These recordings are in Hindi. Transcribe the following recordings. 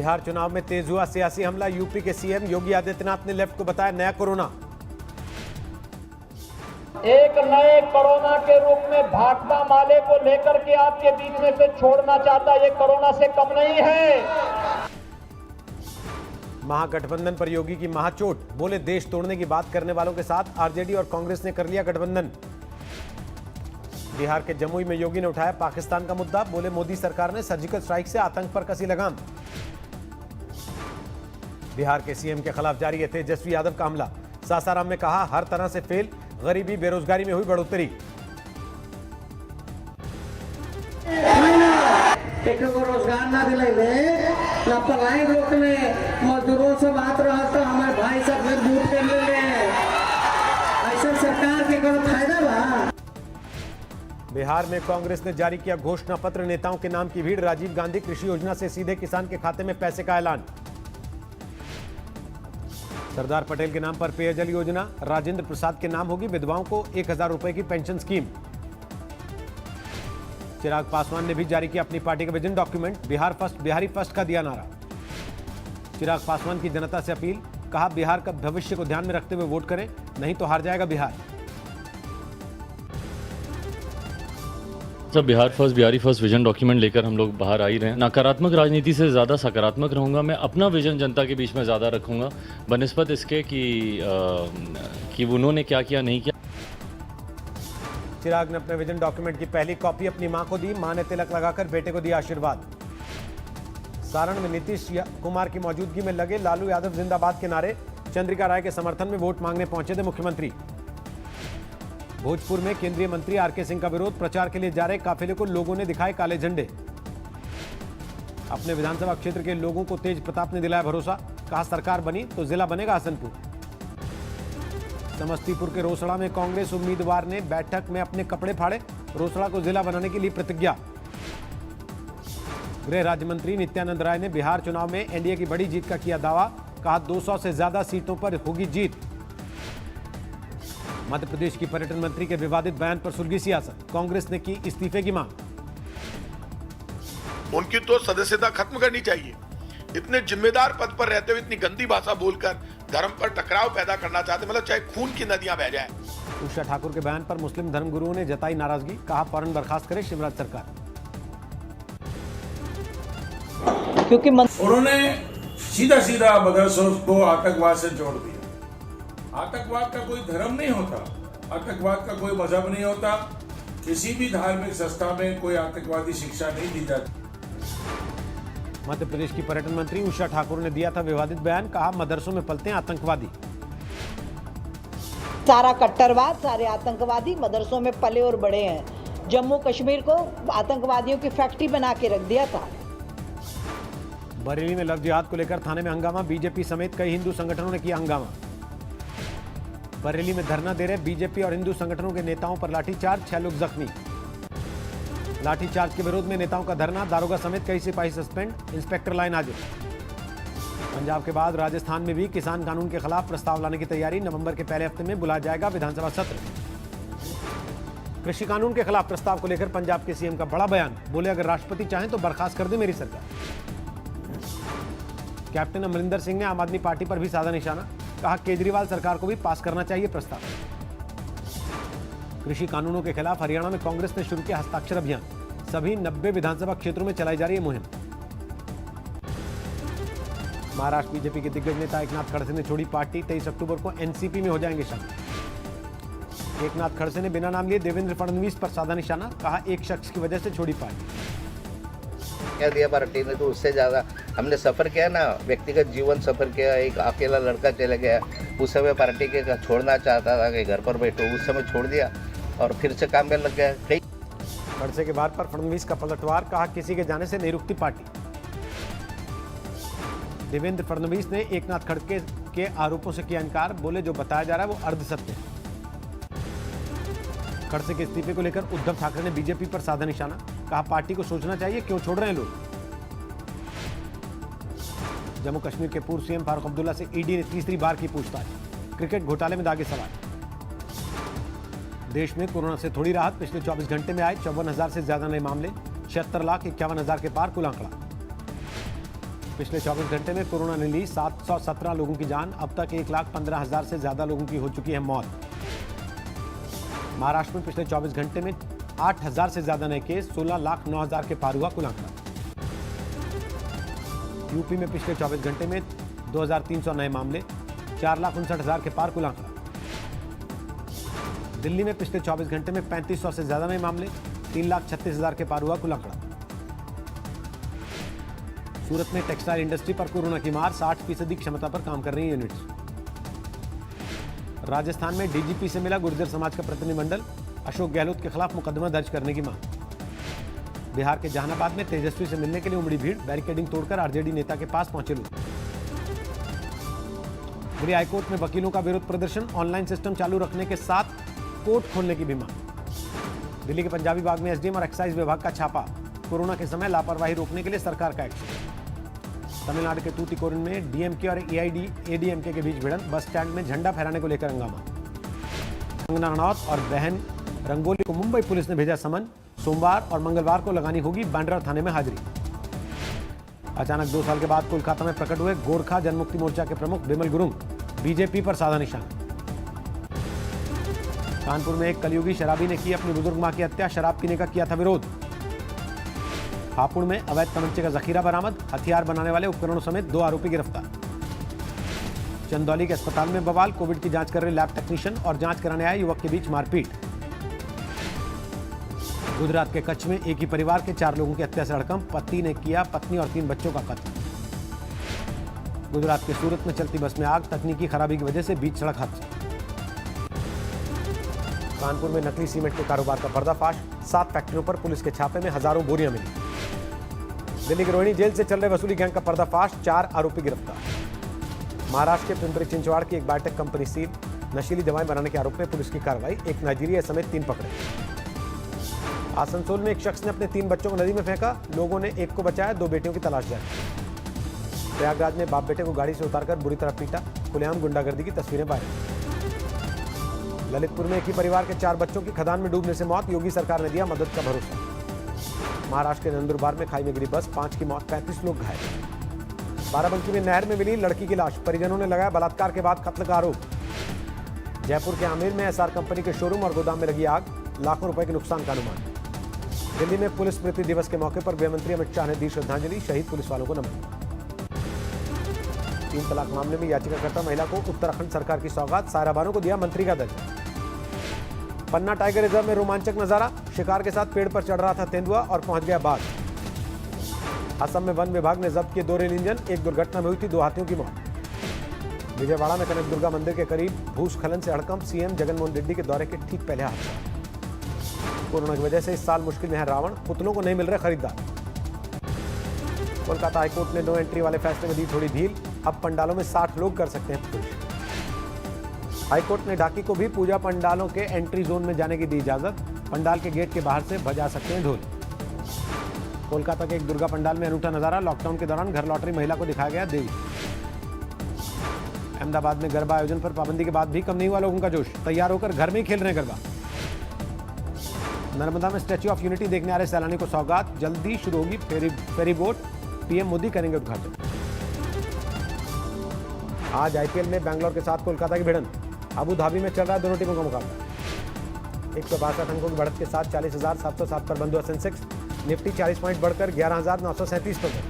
बिहार चुनाव में तेज हुआ सियासी हमला। यूपी के सीएम योगी आदित्यनाथ ने लेफ्ट को बताया नया कोरोना। एक नए कोरोना के रूप में भाकपा माले को लेकर के आपके बीच में से छोड़ना चाहता, ये कोरोना से कम नहीं है। महागठबंधन पर योगी की महाचोट, बोले देश तोड़ने की बात करने वालों के साथ आरजेडी और कांग्रेस ने कर लिया गठबंधन। बिहार के जमुई में योगी ने उठाया पाकिस्तान का मुद्दा, बोले मोदी सरकार ने सर्जिकल स्ट्राइक से आतंक पर कसी लगाम। बिहार के सीएम के खिलाफ जारी है तेजस्वी यादव का हमला। सासाराम में कहा हर तरह से फेल, गरीबी बेरोजगारी में हुई बढ़ोतरी। रोजगार ना दिलाइले, लापरवाही रोकले, मजदूरों से बात रहा तो हमारे भाई सब बूथ कर ले। ऐसा सरकार के कोई फायदा बा? बिहार में कांग्रेस ने जारी किया घोषणा पत्र, नेताओं के नाम की भीड़। राजीव गांधी कृषि योजना से सीधे किसान के खाते में पैसे का ऐलान। सरदार पटेल के नाम पर पेयजल योजना, राजेंद्र प्रसाद के नाम होगी विधवाओं को 1000 रुपए की पेंशन स्कीम। चिराग पासवान ने भी जारी किया अपनी पार्टी का vision document. Bihar first, Bihari first का दिया नारा। चिराग पासवान की जनता से अपील, कहा बिहार का भविष्य को ध्यान में रखते हुए वोट करें, नहीं तो हार जाएगा बिहार। सब Bihar first, Bihari first vision document लेकर हम लोग बाहर आ ही रहे हैं। नकारात्मक राजनीति से ज़्यादा सकारात्मक रहूँगा। मैं अपना विजन जनता के बीच में ज़्यादा रखूँगा बनिस्बत इसके कि उन्होंने क्या किया नहीं किया। चिराग ने अपने विजन डॉक्यूमेंट की पहली कॉपी अपनी मां को दी। मां ने तिलक लगाकर बेटे को दिया आशीर्वाद। सारण में नीतीश कुमार की मौजूदगी में लगे लालू यादव जिंदाबाद के नारे। चंद्रिका राय के समर्थन में वोट मांगने पहुंचे थे मुख्यमंत्री। भोजपुर में केंद्रीय मंत्री आरके सिंह का विरोध, प्रचार के लिए जा रहे काफिले को लोगों ने दिखाए काले झंडे। अपने विधानसभा क्षेत्र के लोगों को तेज प्रताप ने दिलाया भरोसा, कहा सरकार बनी तो जिला बनेगा हसनपुर। समस्तीपुर के रोसड़ा में कांग्रेस उम्मीदवार ने बैठक में अपने कपड़े फाड़े, रोसड़ा को जिला बनाने के लिए प्रतिज्ञा। गृह राज्य मंत्री नित्यानंद राय ने बिहार चुनाव में एनडीए की बड़ी जीत का किया दावा, कहा 200 से ज्यादा सीटों पर होगी जीत। मध्य प्रदेश की पर्यटन मंत्री के विवादित बयान पर सुलगी सियासत, कांग्रेस ने की इस्तीफे की मांग। उनकी तो सदस्यता खत्म करनी चाहिए। इतने जिम्मेदार पद पर रहते हुए इतनी गंदी भाषा बोलकर धर्म पर टकराव पैदा करना चाहते, मतलब चाहे खून की नदियां बह जाए। उषा ठाकुर के बयान पर मुस्लिम धर्मगुरुओं ने जताई नाराजगी, कहा फौरन बर्खास्त करे शिवराज सरकार। क्योंकि उन्होंने सीधा सीधा मदरसों को आतंकवाद से जोड़ दिया। आतंकवाद का कोई धर्म नहीं होता, आतंकवाद का कोई मजहब नहीं होता, किसी भी धार्मिक संस्था में कोई आतंकवादी शिक्षा नहीं दी जाती। मध्य प्रदेश की पर्यटन मंत्री उषा ठाकुर ने दिया था विवादित बयान, कहा मदरसों में पलते हैं आतंकवादी। सारा कट्टरवाद, सारे आतंकवादी मदरसों में पले और बड़े हैं। जम्मू कश्मीर को आतंकवादियों की फैक्ट्री बना के रख दिया था। बरेली में लव जिहाद को लेकर थाने में हंगामा, बीजेपी समेत कई हिंदू संगठनों ने किया हंगामा। बरेली में धरना दे रहे बीजेपी और हिंदू संगठनों के नेताओं पर लाठीचार्ज, 6 लोग जख्मी। लाठीचार्ज के विरोध में नेताओं का धरना, दारोगा समेत कई सिपाही सस्पेंड, इंस्पेक्टर लाइन हाजिर। पंजाब के बाद राजस्थान में भी किसान कानून के खिलाफ प्रस्ताव लाने की तैयारी, नवंबर के पहले हफ्ते में बुलाया जाएगा विधानसभा सत्र। कृषि कानून के खिलाफ प्रस्ताव को लेकर पंजाब के सीएम का बड़ा बयान, बोले अगर राष्ट्रपति चाहें तो बर्खास्त कर दे मेरी सरकार। कैप्टन अमरिंदर सिंह ने आम आदमी पार्टी पर भी साधा निशाना, कहा केजरीवाल सरकार को भी पास करना चाहिए प्रस्ताव। कृषि कानूनों के खिलाफ हरियाणा में कांग्रेस ने शुरू किया हस्ताक्षर अभियान, सभी 90 विधानसभा क्षेत्रों में चलाई जा रही है मुहिम। महाराष्ट्र बीजेपी के दिग्गज नेता एकनाथ खड़से ने छोड़ी पार्टी, 23 अक्टूबर को एनसीपी में हो जाएंगे शामिल। एकनाथ खड़से ने बिना नाम लिए देवेंद्र फडणवीस पर साधा निशाना, कहा एक शख्स की वजह से छोड़ी पार्टी। क्या दिया पार्टी ने, तो उससे ज़्यादा हमने सफ़र किया ना, व्यक्तिगत जीवन सफ़र किया। एक अकेला लड़का चले गया, उस समय पार्टी के छोड़ना चाहता था कि घर पर बैठो, उस समय छोड़ दिया और फिर से काम में लग गया। खड़से के बाद पर फडणवीस का पलटवार, कहा किसी के जाने से नहीं रुकती पार्टी। देवेंद्र फडणवीस ने एकनाथ खड़से के आरोपों से किया इनकार, बोले जो बताया जा रहा है वो अर्ध सत्य है। खड़से के इस्तीफे को लेकर उद्धव ठाकरे ने बीजेपी पर साधा निशाना, कहा पार्टी को सोचना चाहिए क्यों छोड़ रहे हैं लोग। जम्मू कश्मीर के पूर्व सीएम फारूक अब्दुल्ला से ईडी ने तीसरी बार की पूछताछ, क्रिकेट घोटाले में दागे सवाल। देश में कोरोना से थोड़ी राहत, पिछले 24 घंटे में आए 54,000 से ज्यादा नए मामले, 76,51,000 के पार कुल आंकड़ा। पिछले 24 घंटे में कोरोना ने ली 717 लोगों की जान। अब तक 1,15,000 से ज्यादा लोगों की हो चुकी है मौत। महाराष्ट्र में पिछले 24 घंटे में 8,000 से ज्यादा नए केस, 16,09,000 के पार हुआ कुल आंकड़ा। यूपी में पिछले 24 घंटे में 2,300 नए मामले, 4,59,000 के पार कुल आंकड़ा। दिल्ली में पिछले 24 घंटे में 3,500 से ज्यादा नए मामले, 3,36,000 के पार हुआ कुल आंकड़ा। सूरत में टेक्सटाइल इंडस्ट्री पर कोरोना की मार, 60% क्षमता पर काम कर रही यूनिट्स। राजस्थान में डीजीपी से मिला गुर्जर समाज का प्रतिनिधिमंडल, अशोक गहलोत के खिलाफ मुकदमा दर्ज करने की मांग। बिहार के जहानाबाद में तेजस्वी से मिलने के लिए उमड़ी भीड़, बैरिकेडिंग तोड़कर आरजेडी नेता के पास पहुंचे लोग। दिल्ली हाईकोर्ट में वकीलों का विरोध प्रदर्शन, ऑनलाइन सिस्टम चालू रखने के साथ कोर्ट खोलने की भी मांग। दिल्ली के पंजाबी बाग में एसडीएम और एक्साइज विभाग का छापा, कोरोना के समय लापरवाही रोकने के लिए सरकार का एक्शन। तमिलनाडु के तूतीकोरिन में डीएमके और एडीएमके के बीच भिड़ंत, बस स्टैंड में झंडा फहराने को लेकर हंगामा। कंगना रनौत और बहन रंगोली को मुंबई पुलिस ने भेजा समन, सोमवार और मंगलवार को लगानी होगी बांद्रा थाने में हाजिरी। अचानक 2 साल के बाद कोलकाता में प्रकट हुए गोरखा जनमुक्ति मोर्चा के प्रमुख बिमल गुरुंग, बीजेपी पर साधा निशान। कानपुर में एक कलयुगी शराबी ने की अपनी बुजुर्ग मां की हत्या, शराब पीने का किया था विरोध। हापुड़ में अवैध तमंचे का जखीरा बरामद, हथियार बनाने वाले उपकरणों समेत 2 आरोपी गिरफ्तार। चंदौली के अस्पताल में बवाल, कोविड की जांच कर रहे लैब टेक्नीशियन और जांच कराने आए युवक के बीच मारपीट। गुजरात के कच्छ में एक ही परिवार के 4 लोगों की हत्या से हड़कंप, पति ने किया पत्नी और 3 बच्चों का कत्ल। गुजरात के सूरत में चलती बस में आग, तकनीकी खराबी की वजह से बीच सड़क हादसा। कानपुर में नकली सीमेंट के कारोबार का पर्दाफाश, 7 फैक्ट्रियों पर पुलिस के छापे में हजारों बोरियां मिली। दिल्ली की रोहिणी जेल से चल रहे वसूली गैंग का पर्दाफाश, 4 आरोपी गिरफ्तार। महाराष्ट्र के पिंपरी चिंचवाड़ की एक बायोटेक कंपनी सील, नशीली दवाएं बनाने के आरोप में पुलिस की कार्रवाई, एक नाइजीरिया समेत 3 पकड़े। आसनसोल में एक शख्स ने अपने 3 बच्चों को नदी में फेंका, लोगों ने एक को बचाया, 2 बेटियों की तलाश जारी। प्रयागराज में बाप बेटे को गाड़ी से उतारकर बुरी तरह पीटा, खुलेआम गुंडागर्दी की तस्वीरें वायरल। ललितपुर में एक ही परिवार के 4 बच्चों की खदान में डूबने से मौत, योगी सरकार ने दिया मदद का भरोसा। महाराष्ट्र के नंदुरबार में खाई में गिरी बस, 5 की मौत, 35 लोग घायल। बाराबंकी में नहर में मिली लड़की की लाश, परिजनों ने लगाया बलात्कार के बाद कत्ल का आरोप। जयपुर के आमेर में एसआर कंपनी के शोरूम और गोदाम में लगी आग, लाखों रुपए के नुकसान का अनुमान। दिल्ली में पुलिस स्मृति दिवस के मौके पर गृहमंत्री अमित शाह ने दी श्रद्धांजलि, शहीद पुलिस वालों को नमन। 3 तलाक मामले में याचिकाकर्ता महिला को उत्तराखंड सरकार की सौगात, सायरा बानो को दिया मंत्री का दर्जा। पन्ना टाइगर रिजर्व में रोमांचक नजारा, शिकार के साथ पेड़ पर चढ़ रहा था तेंदुआ और पहुंच गया बाघ। असम में वन विभाग ने जब्त किए 2 रेल इंजन, एक दुर्घटना में हुई थी 2 हाथियों की मौत। विजयवाड़ा में कनक दुर्गा मंदिर के करीब भूस्खलन से हड़कंप, सीएम जगनमोहन रेड्डी के दौरे के ठीक पहले हादसा। कोरोना की वजह से इस साल मुश्किल में है रावण, पुतलों को नहीं मिल रहे खरीदार। कोलकाता हाईकोर्ट ने नो एंट्री वाले फैसले में दी थोड़ी ढील, अब पंडालों में 60 लोग कर सकते हैं प्रवेश। हाईकोर्ट ने ढाकी को भी पूजा पंडालों के एंट्री जोन में जाने की दी इजाजत, पंडाल के गेट के बाहर से बजा सकते हैं ढोल। कोलकाता के एक दुर्गा पंडाल में अनूठा नजारा, लॉकडाउन के दौरान घर लौट रही महिला को दिखाया गया देवी। अहमदाबाद में गरबा आयोजन पर पाबंदी के बाद भी कम नहीं हुआ लोगों का जोश, तैयार होकर घर में ही खेल रहे हैं गरबा। नर्मदा में स्टैच्यू ऑफ यूनिटी देखने आ रहे सैलानी को सौगात, जल्दी शुरू होगी फेरी बोट, पीएम मोदी करेंगे उद्घाटन। आज आईपीएल में बैंगलोर के साथ कोलकाता की भिड़ंत, अबू धाबी में चल रहा है दोनों टीमों का मुकाबला। 162 अंकों की बढ़त के साथ 40,707 पर बंद हुआ सेंसेक्स, निफ्टी 40 पॉइंट बढ़कर 11,937 पर गए।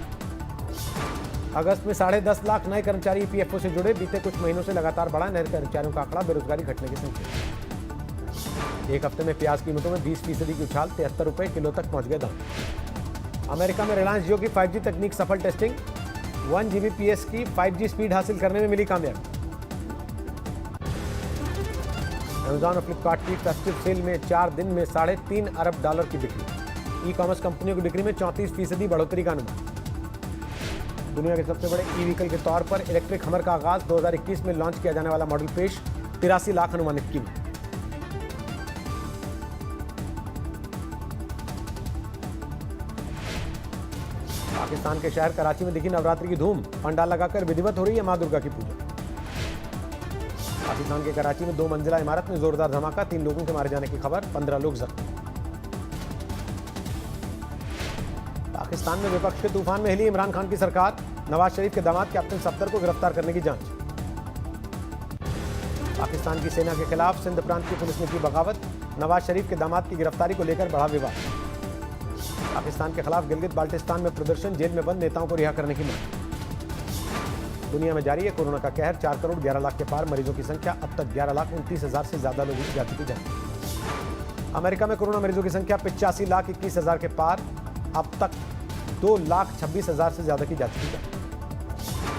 अगस्त में 10.5 लाख नए कर्मचारी ईपीएफओ से जुड़े, बीते कुछ महीनों से लगातार बढ़ा नए कर्मचारियों का आंकड़ा, बेरोजगारी घटने के संकेत। एक हफ्ते में प्याज कीमतों में 20% की उछाल, 73 रुपए किलो तक पहुंच गए दाम। अमेरिका में रिलायंस जियो की 5G तकनीक सफल टेस्टिंग, 1 Gbps की 5G स्पीड हासिल करने में मिली कामयाबी। अमेजॉन और फ्लिपकार्ट की फेस्टिव सेल में 4 दिन में $3.5 अरब की बिक्री, ई कॉमर्स कंपनियों की बिक्री में 34% बढ़ोतरी का अनुमान। दुनिया के सबसे बड़े ई व्हीकल के तौर पर इलेक्ट्रिक हमर का आगाज, 2021 में लॉन्च किया जाने वाला मॉडल पेश, 83 लाख अनुमानित कीमत। पाकिस्तान के शहर कराची में दिखी नवरात्रि की धूम, पंडाल लगाकर विधिवत हो रही है मां दुर्गा की पूजा। पाकिस्तान के कराची में 2 मंजिला इमारत में जोरदार धमाका, 3 लोगों के मारे जाने की खबर, 15 लोग जख्मी। पाकिस्तान में विपक्ष के तूफान में हिली इमरान खान की सरकार, नवाज शरीफ के दामाद कैप्टन सफ्दर को गिरफ्तार करने की जांच। पाकिस्तान की सेना के खिलाफ सिंध प्रांत की पुलिस ने की बगावत, नवाज शरीफ के दामाद की गिरफ्तारी को लेकर बढ़ा विवाद। पाकिस्तान के खिलाफ गिलगित बाल्टिस्तान में प्रदर्शन, जेल में बंद नेताओं को रिहा करने की मांग। दुनिया में जारी है कोरोना का कहर, 4 करोड़ 11 लाख के पार मरीजों की संख्या, अब तक 11,29,000 से ज्यादा लोगों की जा चुकी जान। अमेरिका में कोरोना मरीजों की संख्या 85,21,000 के पार, अब तक 2,26,000 से ज्यादा की जा चुकी है।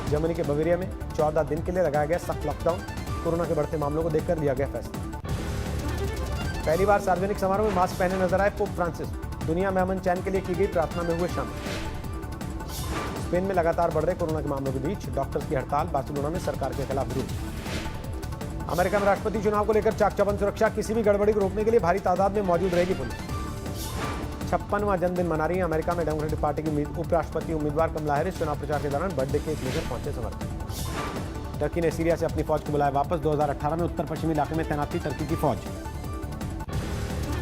जर्मनी के बवेरिया में 14 दिन के लिए लगाया गया सख्त लॉकडाउन, कोरोना के बढ़ते मामलों को देखकर लिया गया फैसला। पहली बार सार्वजनिक समारोह में मास्क पहने नजर आए पोप फ्रांसिस, दुनिया में अमन चैन के लिए की गई प्रार्थना में हुए शामिल। स्पेन में लगातार बढ़ रहे कोरोना के मामलों के बीच डॉक्टर्स की हड़ताल, बार्सिलोना में सरकार के खिलाफ विरोध। अमेरिका में राष्ट्रपति चुनाव को लेकर चाक चौबंद सुरक्षा, किसी भी गड़बड़ी को रोकने के लिए भारी तादाद में मौजूद रहेगी पुलिस। 56वां जन्मदिन मना रही है अमेरिका में डेमोक्रेटिक पार्टी की उपराष्ट्रपति उम्मीदवार कमला हैरिस, चुनाव प्रचार के दौरान बर्थडे केक लेकर पहुंचे समर्थक। टर्की ने सीरिया से अपनी फौज को बुलाया वापस, 2018 में उत्तर पश्चिमी इलाके में तैनात थी टर्की की फौज।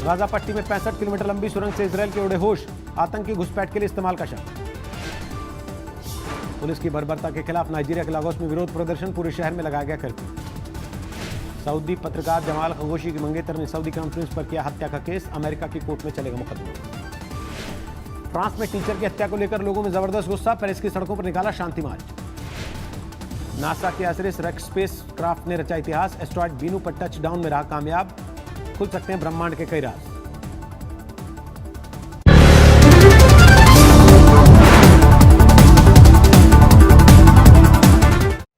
गाजा पट्टी में 65 किलोमीटर लंबी सुरंग से इजरायल के उड़े होश, आतंकी घुसपैठ के लिए इस्तेमाल का शक। पुलिस की बर्बरता के खिलाफ नाइजीरिया के लागोस में विरोध प्रदर्शन, पूरे शहर में लगाया गया कर्फ्यू। सऊदी पत्रकार जमाल खशोगी की मंगेतर ने सऊदी क्राउन प्रिंस पर किया हत्या का केस, अमेरिका की कोर्ट में चलेगा मुकदमा। फ्रांस में टीचर की हत्या को लेकर लोगों में जबरदस्त गुस्सा, पेरिस की सड़कों पर निकाला शांति मार्च। नासा के आइरिस रेक्स स्पेस क्राफ्ट ने रचा इतिहास, एस्ट्रॉयड बीनू पर टचडाउन में रहा कामयाब, खुल सकते हैं ब्रह्मांड के कई राज।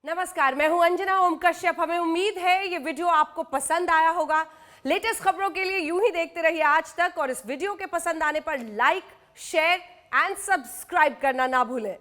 नमस्कार, मैं हूं अंजना ओम कश्यप। हमें उम्मीद है ये वीडियो आपको पसंद आया होगा। लेटेस्ट खबरों के लिए यूं ही देखते रहिए आज तक, और इस वीडियो के पसंद आने पर लाइक, शेयर एंड सब्सक्राइब करना ना भूलें।